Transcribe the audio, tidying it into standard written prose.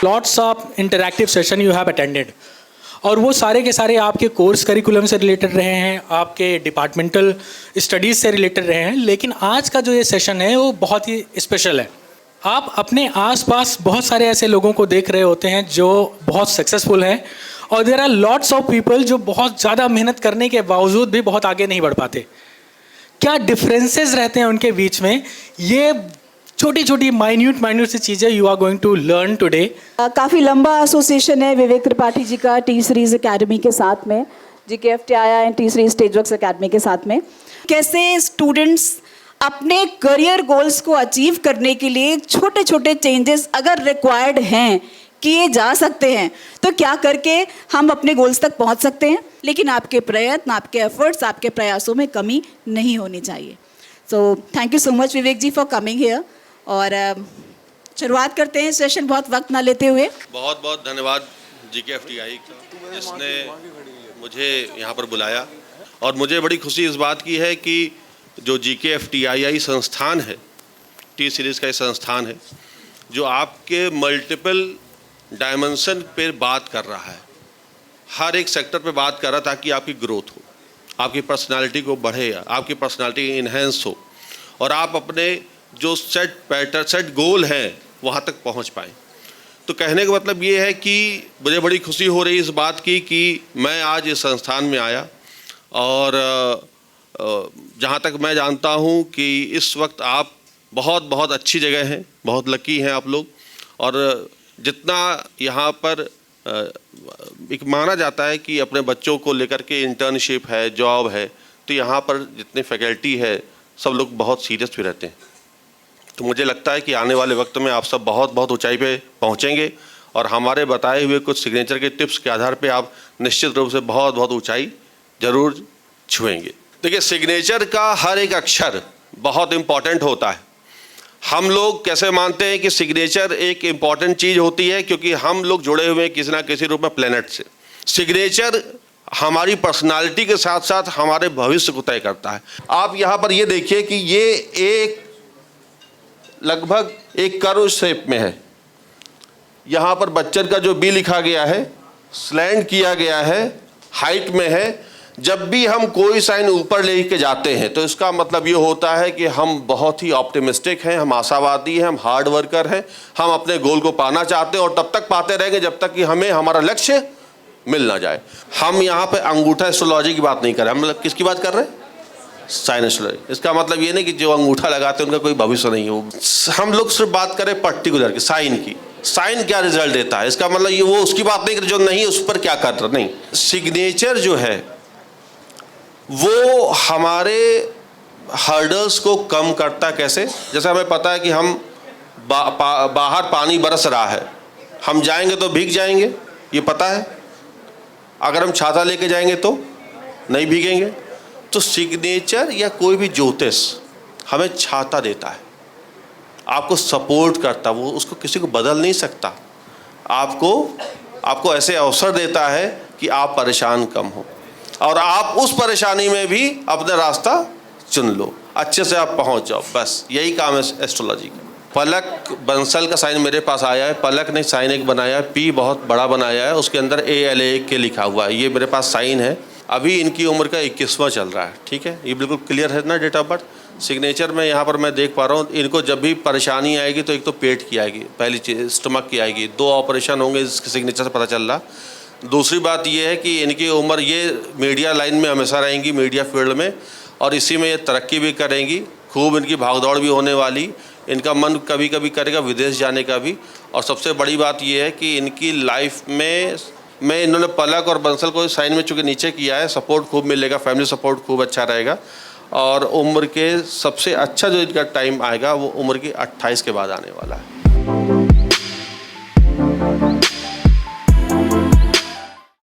Lots of interactive session you have attended, और वो सारे के सारे आपके कोर्स करिकुलम से रिलेटेड रहे हैं, आपके डिपार्टमेंटल स्टडीज़ से रिलेटेड रहे हैं। लेकिन आज का जो ये सेशन है वो बहुत ही स्पेशल है। आप अपने आसपास बहुत सारे ऐसे लोगों को देख रहे होते हैं जो बहुत सक्सेसफुल हैं, और there are lots of people जो बहुत ज़्यादा मेहनत करने के बावजूद भी बहुत आगे नहीं बढ़ पाते। क्या डिफरेंसेस रहते हैं उनके बीच में, ये छोटी छोटी माइन्यूट सी चीज़ें you are going to learn today. काफ़ी लंबा एसोसिएशन है विवेक त्रिपाठी जी का टी सीरीज एकेडमी के साथ में, GKFTII and T series stage works academy के साथ में। कैसे स्टूडेंट्स अपने करियर गोल्स को अचीव करने के लिए छोटे छोटे चेंजेस अगर रिक्वायर्ड हैं किए जा सकते हैं, तो क्या करके हम अपने गोल्स तक पहुंच सकते हैं। लेकिन आपके प्रयत्न, आपके एफर्ट्स, आपके प्रयासों में कमी नहीं होनी चाहिए। So thank you so much Vivek ji for coming here. और शुरुआत करते हैं सेशन, बहुत वक्त ना लेते हुए। बहुत बहुत धन्यवाद GKFTI का, जिसने मुझे यहाँ पर बुलाया। और मुझे बड़ी खुशी इस बात की है कि जो GKFTII संस्थान है, टी सीरीज़ का ये संस्थान है, जो आपके मल्टीपल डायमेंशन पे बात कर रहा है, हर एक सेक्टर पे बात कर रहा है, ताकि आपकी ग्रोथ हो, आपकी पर्सनालिटी को बढ़े, आपकी पर्सनालिटी इन्हेंस हो, और आप अपने जो सेट गोल हैं वहाँ तक पहुँच पाएँ। तो कहने का मतलब ये है कि मुझे बड़ी खुशी हो रही इस बात की कि मैं आज इस संस्थान में आया, और जहाँ तक मैं जानता हूँ कि इस वक्त आप बहुत बहुत अच्छी जगह हैं, बहुत लकी हैं आप लोग। और जितना यहाँ पर एक माना जाता है कि अपने बच्चों को लेकर के इंटर्नशिप है, जॉब है, तो यहाँ पर जितनी फैकल्टी है सब लोग बहुत सीरियस भी रहते हैं। तो मुझे लगता है कि आने वाले वक्त में आप सब बहुत बहुत ऊंचाई पे पहुँचेंगे, और हमारे बताए हुए कुछ सिग्नेचर के टिप्स के आधार पे आप निश्चित रूप से बहुत बहुत ऊंचाई जरूर छुएंगे। देखिए, सिग्नेचर का हर एक अक्षर बहुत इम्पॉर्टेंट होता है। हम लोग कैसे मानते हैं कि सिग्नेचर एक इम्पॉर्टेंट चीज़ होती है, क्योंकि हम लोग जुड़े हुए हैं किसी ना किसी रूप में प्लेनेट से। सिग्नेचर हमारी पर्सनालिटी के साथ साथ हमारे भविष्य को तय करता है। आप यहाँ पर ये देखिए कि ये एक लगभग एक कर्व शेप में है। यहाँ पर बच्चन का जो बी लिखा गया है, स्लैंड किया गया है, हाइट में है। जब भी हम कोई साइन ऊपर लेके जाते हैं तो इसका मतलब ये होता है कि हम बहुत ही ऑप्टिमिस्टिक हैं, हम आशावादी हैं, हम हार्ड वर्कर हैं, हम अपने गोल को पाना चाहते हैं, और तब तक पाते रहेंगे जब तक कि हमें हमारा लक्ष्य मिल ना जाए। हम यहाँ पे अंगूठा एस्ट्रोलॉजी की बात नहीं कर रहे, हम मतलब किसकी बात कर रहे हैं? Sign astrology. इसका मतलब ये नहीं कि जो अंगूठा लगाते हैं उनका कोई भविष्य नहीं हो। हम लोग सिर्फ बात करें पर्टिकुलर की, साइन की। साइन क्या रिजल्ट देता है, इसका मतलब ये वो उसकी बात नहीं कर जो नहीं उस पर क्या कर रहा, नहीं। सिग्नेचर जो है वो हमारे हर्डल्स को कम करता कैसे? जैसे हमें पता है कि हम बाहर पानी बरस रहा है, हम जाएंगे तो भीग जाएंगे, ये पता है। अगर हम छाता लेके जाएंगे तो नहीं भीगेंगे। तो सिग्नेचर या कोई भी ज्योतिष हमें छाता देता है, आपको सपोर्ट करता, वो उसको किसी को बदल नहीं सकता। आपको ऐसे अवसर देता है कि आप परेशान कम हो, और आप उस परेशानी में भी अपना रास्ता चुन लो, अच्छे से आप पहुंच जाओ। बस यही काम है एस्ट्रोलॉजी का। पलक बंसल का साइन मेरे पास आया है। पलक ने साइन एक बनाया है, पी बहुत बड़ा बनाया है, उसके अंदर ALA के लिखा हुआ है। ये मेरे पास साइन है। अभी इनकी उम्र का 21वां चल रहा है, ठीक है। ये बिल्कुल क्लियर है ना डेट ऑफ बर्थ। सिग्नेचर में यहाँ पर मैं देख पा रहा हूँ, इनको जब भी परेशानी आएगी तो एक तो पेट की आएगी, पहली चीज़ स्टमक की आएगी, 2 ऑपरेशन होंगे, इसके सिग्नेचर से पता चल रहा। दूसरी बात ये है कि इनकी उम्र, ये मीडिया लाइन में हमेशा रहेंगी, मीडिया फील्ड में, और इसी में ये तरक्की भी करेंगी, खूब इनकी भागदौड़ भी होने वाली। इनका मन कभी कभी करेगा विदेश जाने का भी। और सबसे बड़ी बात ये है कि इनकी लाइफ में इन्होंने पलक और बंसल को साइन में चूँकि नीचे किया है, सपोर्ट खूब मिलेगा, फैमिली सपोर्ट खूब अच्छा रहेगा। और उम्र के सबसे अच्छा जो इनका टाइम आएगा वो उम्र की 28 के बाद आने वाला है।